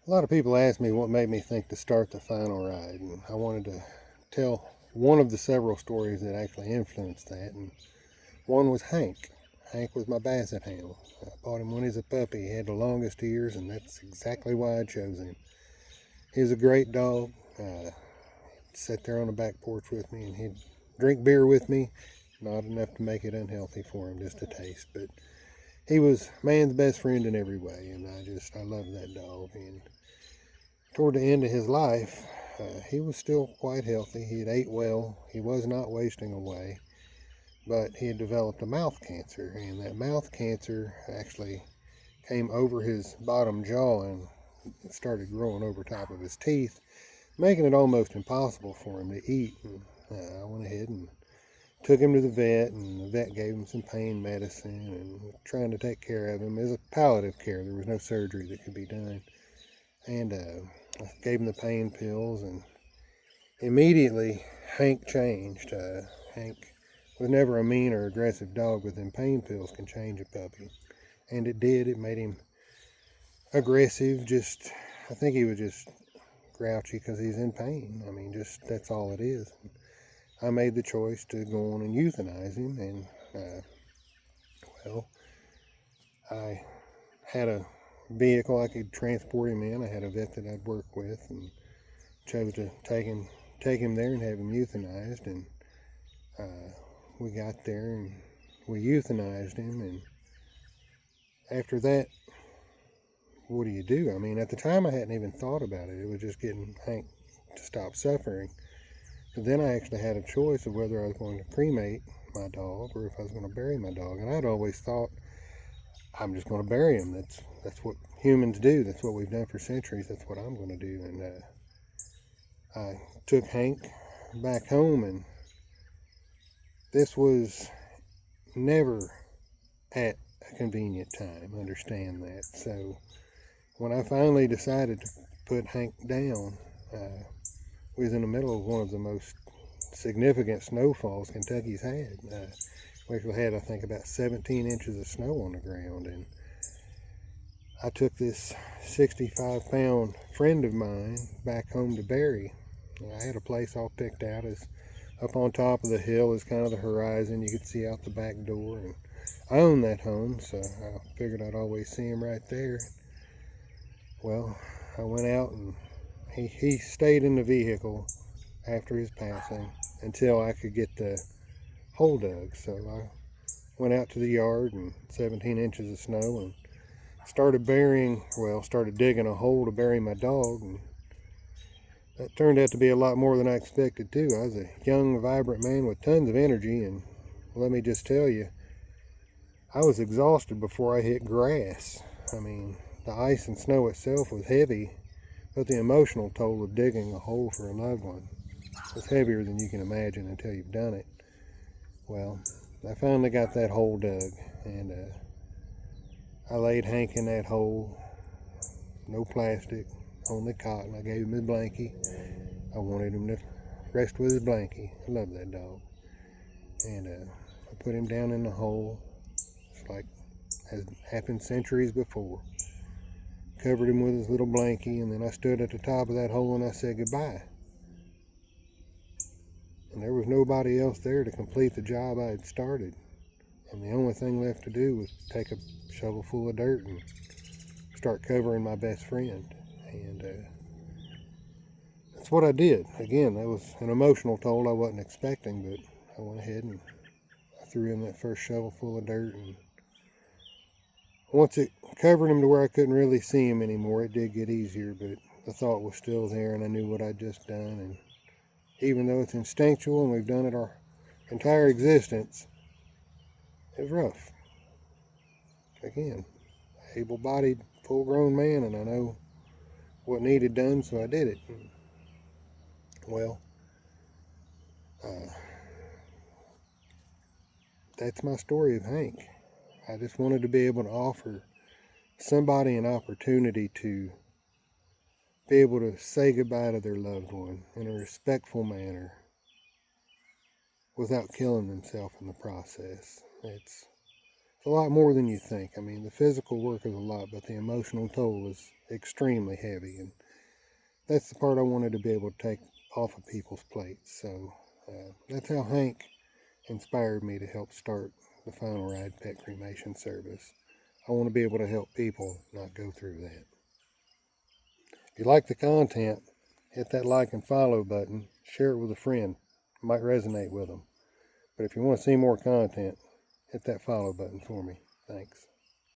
A lot of people ask me what made me think to start the final ride, and I wanted to tell one of the several stories that actually influenced that. And one was Hank. Hank was my basset hound. I bought him when he was a puppy. He had the longest ears, and that's exactly why I chose him. He was a great dog. He'd sit there on the back porch with me, and he'd drink beer with me. Not enough to make it unhealthy for him, just a taste, but he was man's best friend in every way, and I loved that dog. And toward the end of his life, he was still quite healthy. He had ate well. He was not wasting away, but he had developed a mouth cancer, and that mouth cancer actually came over his bottom jaw and it started growing over top of his teeth, making it almost impossible for him to eat. And I went ahead and took him to the vet, and the vet gave him some pain medicine and trying to take care of him. It was a palliative care. There was no surgery that could be done. And I gave him the pain pills, and immediately Hank changed. Hank was never a mean or aggressive dog, but them pain pills can change a puppy. And it did. It made him aggressive. I think he was just grouchy because he's in pain. I mean, that's all it is. I made the choice to go on and euthanize him, and well, I had a vehicle I could transport him in. I had a vet that I'd work with, and chose to take him there and have him euthanized. And we got there and we euthanized him. And after that, what do you do? I mean, at the time I hadn't even thought about it. It was just getting Hank to stop suffering. But then I actually had a choice of whether I was going to cremate my dog or if I was going to bury my dog. And I'd always thought, I'm just going to bury him. That's what humans do. That's what we've done for centuries. That's what I'm going to do. And I took Hank back home, and this was never at a convenient time. Understand that. So when I finally decided to put Hank down, we was in the middle of one of the most significant snowfalls Kentucky's had. We actually had, I think, about 17 inches of snow on the ground, and I took this 65-pound friend of mine back home to bury. I had a place all picked out as up on top of the hill is kind of the horizon. You could see out the back door, and I own that home, so I figured I'd always see him right there. Well, I went out, and he stayed in the vehicle after his passing until I could get the hole dug. So I went out to the yard, and 17 inches of snow, and started digging a hole to bury my dog. And that turned out to be a lot more than I expected too. I was a young, vibrant man with tons of energy, and let me just tell you, I was exhausted before I hit grass. I mean, the ice and snow itself was heavy, but the emotional toll of digging a hole for a loved one was heavier than you can imagine until you've done it. Well, I finally got that hole dug, and I laid Hank in that hole. No plastic, only cotton. I gave him his blankie. I wanted him to rest with his blankie. I love that dog. And I put him down in the hole, just like has happened centuries before. Covered him with his little blankie, and then I stood at the top of that hole and I said goodbye. And there was nobody else there to complete the job I had started. And the only thing left to do was take a shovel full of dirt and start covering my best friend. And that's what I did. Again, that was an emotional toll I wasn't expecting, but I went ahead and I threw in that first shovel full of dirt. And once it covered him to where I couldn't really see him anymore, it did get easier, but the thought was still there, and I knew what I'd just done. And even though it's instinctual and we've done it our entire existence, it was rough. Again, able-bodied, full-grown man, and I know what needed done, so I did it. Well, that's my story of Hank. I just wanted to be able to offer somebody an opportunity to be able to say goodbye to their loved one in a respectful manner without killing themselves in the process. It's a lot more than you think. I mean, the physical work is a lot, but the emotional toll is extremely heavy, and that's the part I wanted to be able to take off of people's plates. So that's how Hank inspired me to help start the Final Ride Pet Cremation Service. I want to be able to help people not go through that. If you like the content, hit that like and follow button. Share it with a friend. It might resonate with them. But if you want to see more content, hit that follow button for me. Thanks.